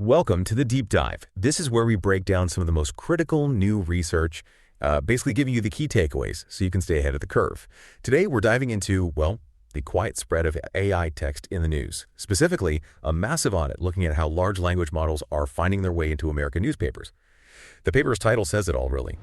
Welcome to the Deep Dive. This is where we break down some of the most critical new research, basically giving you the key takeaways so you can stay ahead of the curve. Today, we're diving into, well, the quiet spread of AI text in the news. Specifically, a massive audit looking at how large language models are finding their way into American newspapers. The paper's title says it all, really.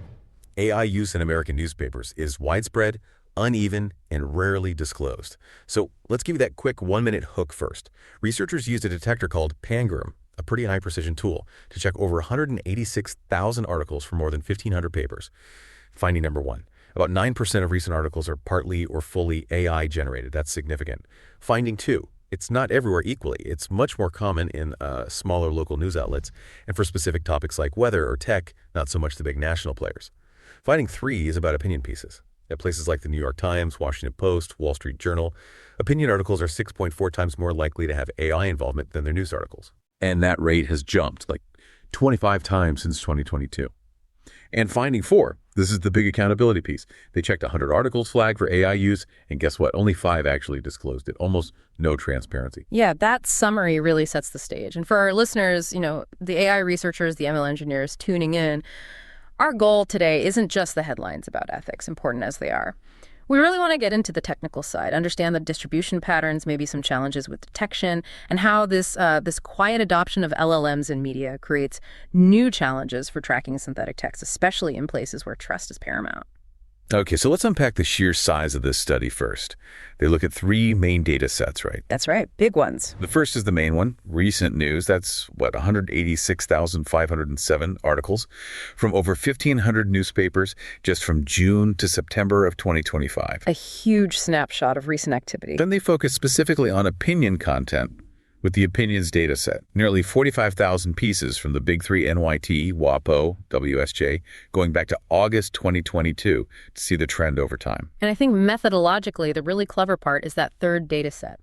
AI use in American newspapers is widespread, uneven, and rarely disclosed. So let's give you that quick 1-minute hook first. Researchers used a detector called Pangram, a pretty high-precision tool, to check over 186,000 articles from more than 1,500 papers. Finding number one, about 9% of recent articles are partly or fully AI-generated. That's significant. Finding two, it's not everywhere equally. It's much more common in smaller local news outlets, and for specific topics like weather or tech, not so much the big national players. Finding three is about opinion pieces. At places like the New York Times, Washington Post, Wall Street Journal, opinion articles are 6.4 times more likely to have AI involvement than their news articles. And that rate has jumped like 25 times since 2022. And finding four, this is the big accountability piece. They checked 100 articles flagged for AI use, and guess what? Only 5 actually disclosed it. Almost no transparency. Yeah, that summary really sets the stage. And for our listeners, the AI researchers, the ML engineers tuning in, our goal today isn't just the headlines about ethics, important as they are. We really want to get into the technical side, understand the distribution patterns, maybe some challenges with detection, and how this quiet adoption of LLMs in media creates new challenges for tracking synthetic text, especially in places where trust is paramount. Okay, so let's unpack the sheer size of this study first. They look at 3 main data sets, right? That's right, big ones. The first is the main one, recent news. That's, 186,507 articles from over 1,500 newspapers just from June to September of 2025. A huge snapshot of recent activity. Then they focus specifically on opinion content with the opinions data set. Nearly 45,000 pieces from the big 3 NYT, WAPO, WSJ, going back to August 2022 to see the trend over time. And I think methodologically, the really clever part is that third data set,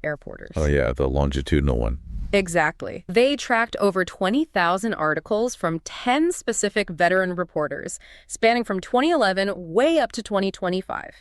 airporters. Oh yeah, the longitudinal one. Exactly. They tracked over 20,000 articles from 10 specific veteran reporters, spanning from 2011 way up to 2025.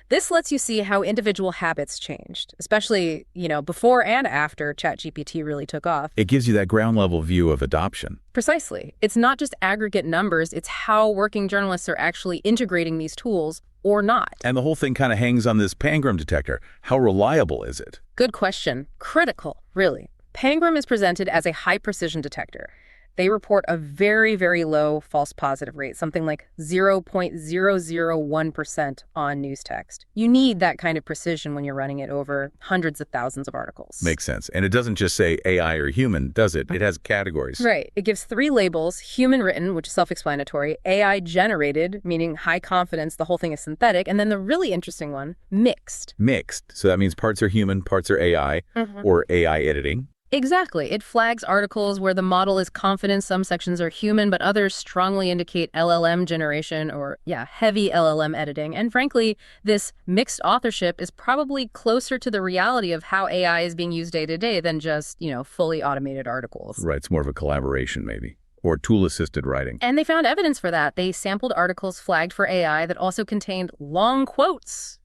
This lets you see how individual habits changed, especially, before and after ChatGPT really took off. It gives you that ground-level view of adoption. Precisely. It's not just aggregate numbers, it's how working journalists are actually integrating these tools or not. And the whole thing kind of hangs on this Pangram detector. How reliable is it? Good question. Critical, really. Pangram is presented as a high-precision detector. They report a very, very low false positive rate, something like 0.001% on news text. You need that kind of precision when you're running it over hundreds of thousands of articles. Makes sense. And it doesn't just say AI or human, does it? It has categories. Right. It gives 3 labels: human written, which is self-explanatory; AI generated, meaning high confidence, the whole thing is synthetic; and then the really interesting one, mixed. Mixed. So that means parts are human, parts are AI, or AI editing. Exactly. It flags articles where the model is confident some sections are human, but others strongly indicate LLM generation or, heavy LLM editing. And frankly, this mixed authorship is probably closer to the reality of how AI is being used day to day than just, fully automated articles. Right. It's more of a collaboration, maybe, or tool-assisted writing. And they found evidence for that. They sampled articles flagged for AI that also contained long quotes,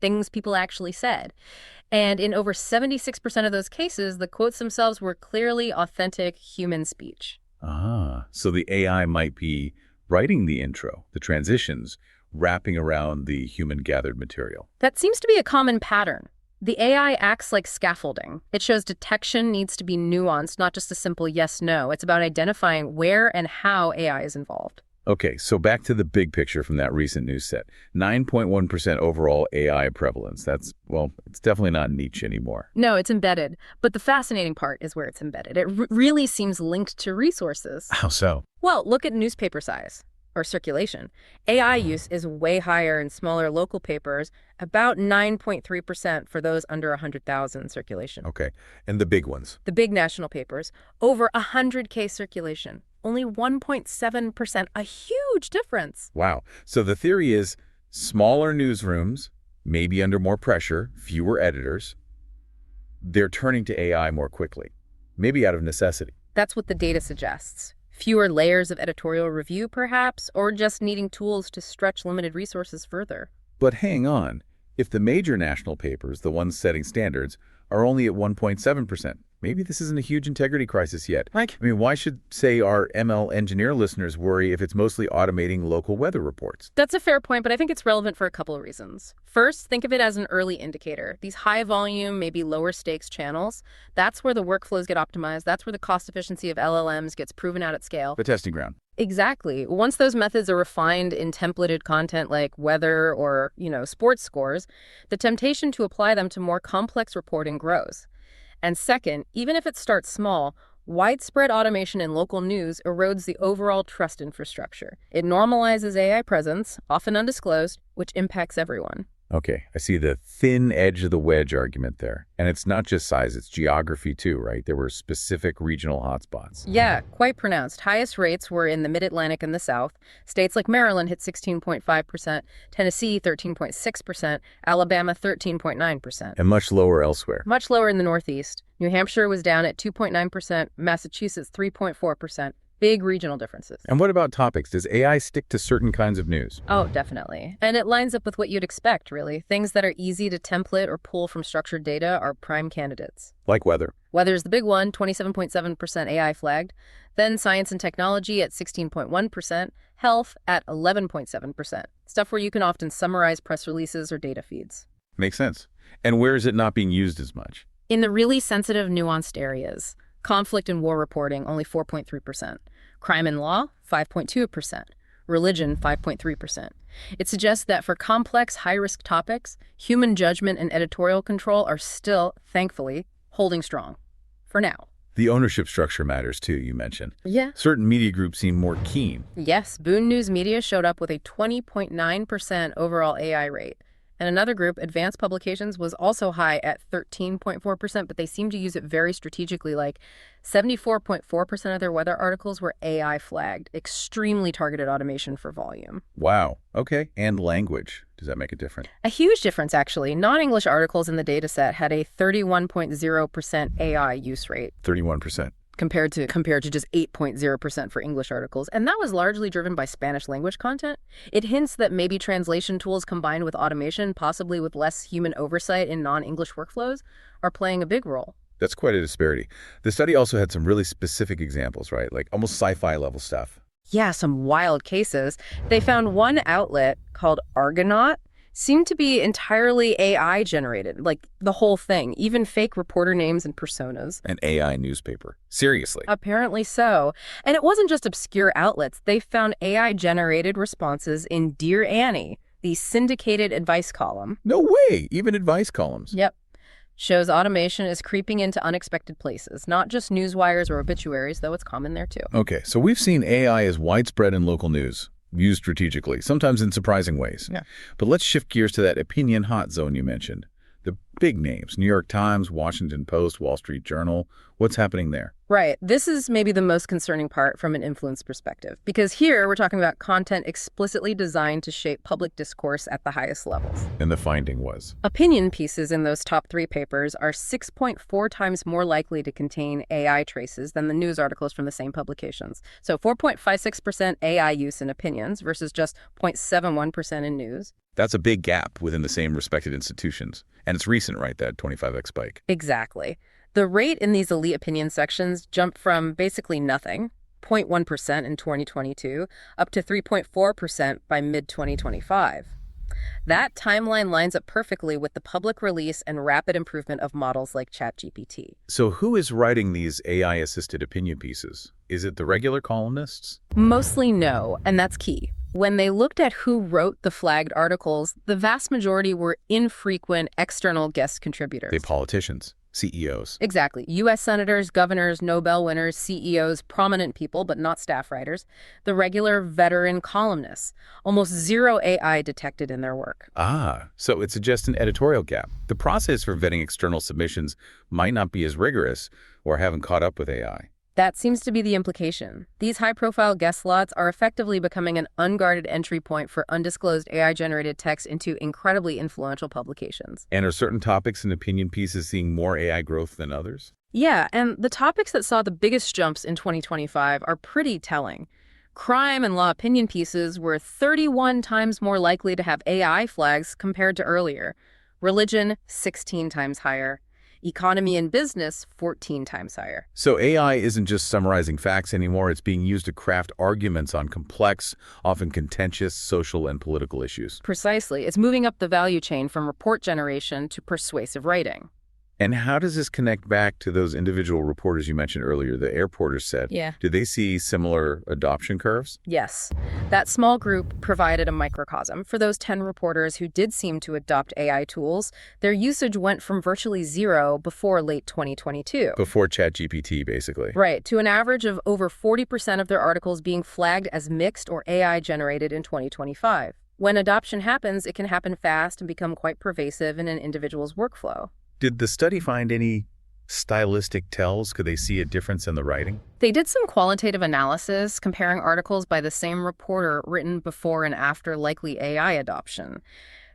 things people actually said. And in over 76% of those cases, the quotes themselves were clearly authentic human speech. So the AI might be writing the intro, the transitions, wrapping around the human-gathered material. That seems to be a common pattern. The AI acts like scaffolding. It shows detection needs to be nuanced, not just a simple yes-no. It's about identifying where and how AI is involved. Okay, so back to the big picture from that recent news set. 9.1% overall AI prevalence. That's, it's definitely not niche anymore. No, it's embedded. But the fascinating part is where it's embedded. It really seems linked to resources. How so? Well, look at newspaper size or circulation. AI use is way higher in smaller local papers, about 9.3% for those under 100,000 circulation. Okay, and the big ones? The big national papers, over 100K circulation. Only 1.7%, a huge difference. Wow. So the theory is smaller newsrooms, maybe under more pressure, fewer editors, they're turning to AI more quickly, maybe out of necessity. That's what the data suggests. Fewer layers of editorial review, perhaps, or just needing tools to stretch limited resources further. But hang on. If the major national papers, the ones setting standards, are only at 1.7%, maybe this isn't a huge integrity crisis yet. Right. I mean, why should, say, our ML engineer listeners worry if it's mostly automating local weather reports? That's a fair point, but I think it's relevant for a couple of reasons. First, think of it as an early indicator. These high volume, maybe lower stakes channels, that's where the workflows get optimized. That's where the cost efficiency of LLMs gets proven out at scale. The testing ground. Exactly. Once those methods are refined in templated content like weather or, sports scores, the temptation to apply them to more complex reporting grows. And second, even if it starts small, widespread automation in local news erodes the overall trust infrastructure. It normalizes AI presence, often undisclosed, which impacts everyone. Okay, I see the thin edge of the wedge argument there. And it's not just size, it's geography too, right? There were specific regional hotspots. Yeah, quite pronounced. Highest rates were in the Mid-Atlantic and the South. States like Maryland hit 16.5%, Tennessee 13.6%, Alabama 13.9%. And much lower elsewhere. Much lower in the Northeast. New Hampshire was down at 2.9%, Massachusetts 3.4%. Big regional differences. And what about topics? Does AI stick to certain kinds of news? Oh, definitely. And it lines up with what you'd expect, really. Things that are easy to template or pull from structured data are prime candidates. Like weather. Weather's the big one, 27.7% AI flagged. Then science and technology at 16.1%. Health at 11.7%. Stuff where you can often summarize press releases or data feeds. Makes sense. And where is it not being used as much? In the really sensitive, nuanced areas. Conflict and war reporting, only 4.3%. Crime and law, 5.2%. Religion, 5.3%. It suggests that for complex, high-risk topics, human judgment and editorial control are still, thankfully, holding strong. For now. The ownership structure matters too, you mentioned. Yeah. Certain media groups seem more keen. Yes, Boone News Media showed up with a 20.9% overall AI rate. And another group, Advanced Publications, was also high at 13.4%, but they seem to use it very strategically, like 74.4% of their weather articles were AI flagged, extremely targeted automation for volume. Wow. Okay. And language. Does that make a difference? A huge difference, actually. Non-English articles in the dataset had a 31.0% AI use rate. 31%. Compared to just 8.0% for English articles. And that was largely driven by Spanish language content. It hints that maybe translation tools combined with automation, possibly with less human oversight in non-English workflows, are playing a big role. That's quite a disparity. The study also had some really specific examples, right? Like almost sci-fi level stuff. Yeah, some wild cases. They found one outlet called Argonaut seemed to be entirely AI generated, like the whole thing, even fake reporter names and personas. An AI newspaper. Seriously. Apparently so. And it wasn't just obscure outlets. They found AI generated responses in Dear Annie, the syndicated advice column. No way. Even advice columns. Yep. Shows automation is creeping into unexpected places, not just newswires or obituaries, though it's common there too. Okay, so we've seen AI as widespread in local news, used strategically, sometimes in surprising ways. Yeah. But let's shift gears to that opinion hot zone you mentioned. The big names, New York Times, Washington Post, Wall Street Journal. What's happening there? Right. This is maybe the most concerning part from an influence perspective, because here we're talking about content explicitly designed to shape public discourse at the highest levels. And the finding was? Opinion pieces in those top 3 papers are 6.4 times more likely to contain AI traces than the news articles from the same publications. So 4.56% AI use in opinions versus just 0.71% in news. That's a big gap within the same respected institutions. And it's recent, right, that 25x spike? Exactly. The rate in these elite opinion sections jumped from basically nothing, 0.1% in 2022, up to 3.4% by mid-2025. That timeline lines up perfectly with the public release and rapid improvement of models like ChatGPT. So who is writing these AI-assisted opinion pieces? Is it the regular columnists? Mostly no, and that's key. When they looked at who wrote the flagged articles, the vast majority were infrequent external guest contributors. The politicians, CEOs. Exactly. U.S. senators, governors, Nobel winners, CEOs, prominent people, but not staff writers. The regular veteran columnists. Almost zero AI detected in their work. Ah, so it suggests an editorial gap. The process for vetting external submissions might not be as rigorous or haven't caught up with AI. That seems to be the implication. These high-profile guest slots are effectively becoming an unguarded entry point for undisclosed AI-generated text into incredibly influential publications. And are certain topics and opinion pieces seeing more AI growth than others? Yeah, and the topics that saw the biggest jumps in 2025 are pretty telling. Crime and law opinion pieces were 31 times more likely to have AI flags compared to earlier. Religion, 16 times higher. Economy and business, 14 times higher. So AI isn't just summarizing facts anymore, it's being used to craft arguments on complex, often contentious social and political issues. Precisely. It's moving up the value chain from report generation to persuasive writing. And how does this connect back to those individual reporters you mentioned earlier, the airporters said? Yeah. Did they see similar adoption curves? Yes. That small group provided a microcosm. For those 10 reporters who did seem to adopt AI tools, their usage went from virtually zero before late 2022. Before ChatGPT, basically. Right, to an average of over 40% of their articles being flagged as mixed or AI generated in 2025. When adoption happens, it can happen fast and become quite pervasive in an individual's workflow. Did the study find any stylistic tells? Could they see a difference in the writing? They did some qualitative analysis comparing articles by the same reporter written before and after likely AI adoption.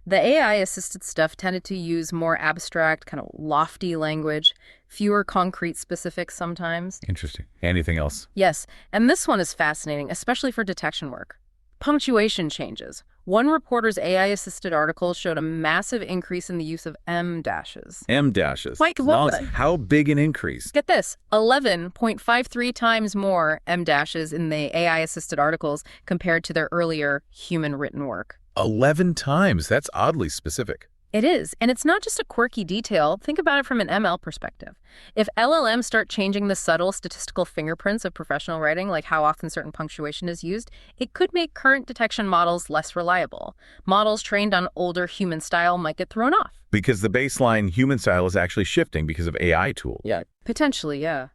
The AI-assisted stuff tended to use more abstract, kind of lofty language, fewer concrete specifics sometimes. Interesting. Anything else? Yes, and this one is fascinating, especially for detection work. Punctuation changes. One reporter's AI-assisted article showed a massive increase in the use of M dashes. M dashes. Like what? How big an increase? Get this, 11.53 times more M dashes in the AI-assisted articles compared to their earlier human-written work. 11 times. That's oddly specific. It is, and it's not just a quirky detail. Think about it from an ML perspective. If LLMs start changing the subtle statistical fingerprints of professional writing, like how often certain punctuation is used, it could make current detection models less reliable. Models trained on older human style might get thrown off. Because the baseline human style is actually shifting because of AI tools. Yeah. Potentially, yeah.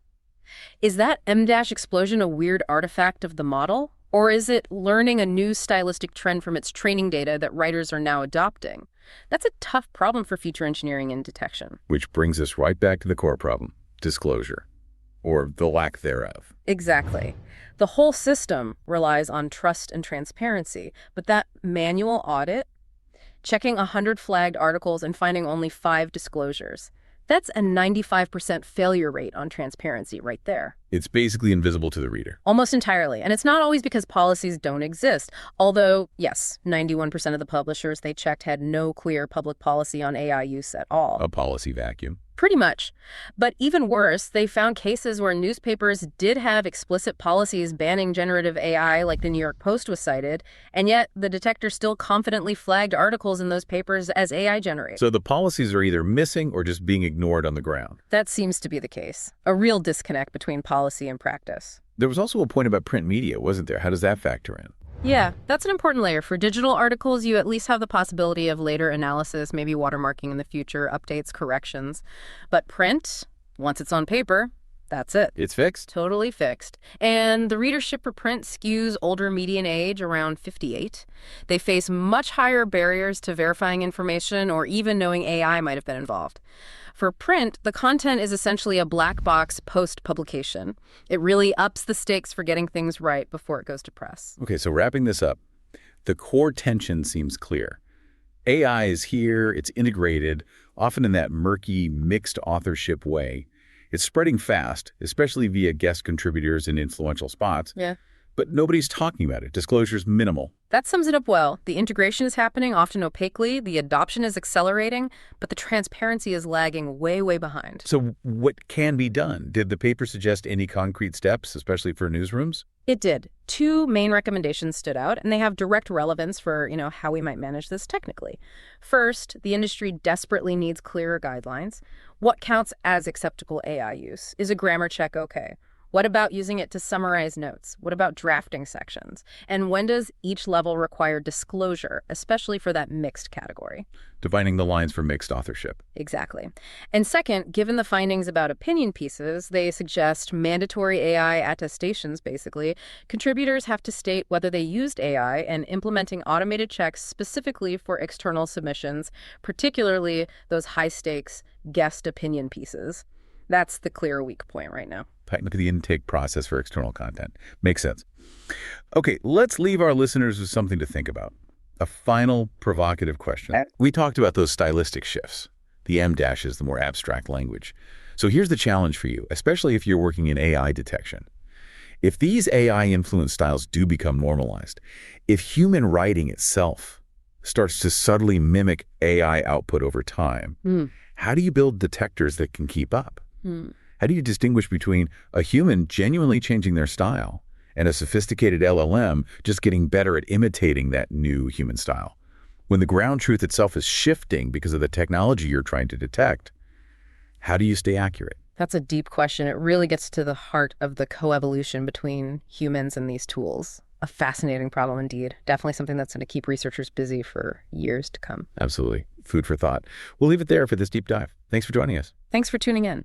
Is that M-dash explosion a weird artifact of the model? Or is it learning a new stylistic trend from its training data that writers are now adopting? That's a tough problem for future engineering and detection. Which brings us right back to the core problem, disclosure, or the lack thereof. Exactly. The whole system relies on trust and transparency, but that manual audit, checking 100 flagged articles and finding only 5 disclosures, that's a 95% failure rate on transparency right there. It's basically invisible to the reader. Almost entirely. And it's not always because policies don't exist. Although, yes, 91% of the publishers they checked had no clear public policy on AI use at all. A policy vacuum. Pretty much. But even worse, they found cases where newspapers did have explicit policies banning generative AI, like the New York Post was cited, and yet the detector still confidently flagged articles in those papers as AI generated. So the policies are either missing or just being ignored on the ground. That seems to be the case. A real disconnect between policy and practice. There was also a point about print media, wasn't there? How does that factor in? Yeah, that's an important layer. For digital articles, you at least have the possibility of later analysis, maybe watermarking in the future, updates, corrections. But print, once it's on paper, that's it. It's fixed? Totally fixed. And the readership for print skews older median age, around 58. They face much higher barriers to verifying information or even knowing AI might have been involved. For print, the content is essentially a black box post-publication. It really ups the stakes for getting things right before it goes to press. Okay, so wrapping this up, the core tension seems clear. AI is here, it's integrated, often in that murky, mixed authorship way. It's spreading fast, especially via guest contributors and influential spots. Yeah. But nobody's talking about it. Disclosure's minimal. That sums it up well. The integration is happening, often opaquely. The adoption is accelerating, but the transparency is lagging way, way behind. So what can be done? Did the paper suggest any concrete steps, especially for newsrooms? It did. 2 main recommendations stood out, and they have direct relevance for, how we might manage this technically. First, the industry desperately needs clearer guidelines. What counts as acceptable AI use? Is a grammar check okay? What about using it to summarize notes? What about drafting sections? And when does each level require disclosure, especially for that mixed category? Defining the lines for mixed authorship. Exactly. And second, given the findings about opinion pieces, they suggest mandatory AI attestations, basically. Contributors have to state whether they used AI and implementing automated checks specifically for external submissions, particularly those high-stakes guest opinion pieces. That's the clear weak point right now. Look at the intake process for external content. Makes sense. Okay, let's leave our listeners with something to think about. A final provocative question. We talked about those stylistic shifts, the M dashes, the more abstract language. So here's the challenge for you, especially if you're working in AI detection. If these AI-influenced styles do become normalized, if human writing itself starts to subtly mimic AI output over time, how do you build detectors that can keep up? Hmm. How do you distinguish between a human genuinely changing their style and a sophisticated LLM just getting better at imitating that new human style? When the ground truth itself is shifting because of the technology you're trying to detect, how do you stay accurate? That's a deep question. It really gets to the heart of the coevolution between humans and these tools. A fascinating problem indeed. Definitely something that's going to keep researchers busy for years to come. Absolutely. Food for thought. We'll leave it there for this deep dive. Thanks for joining us. Thanks for tuning in.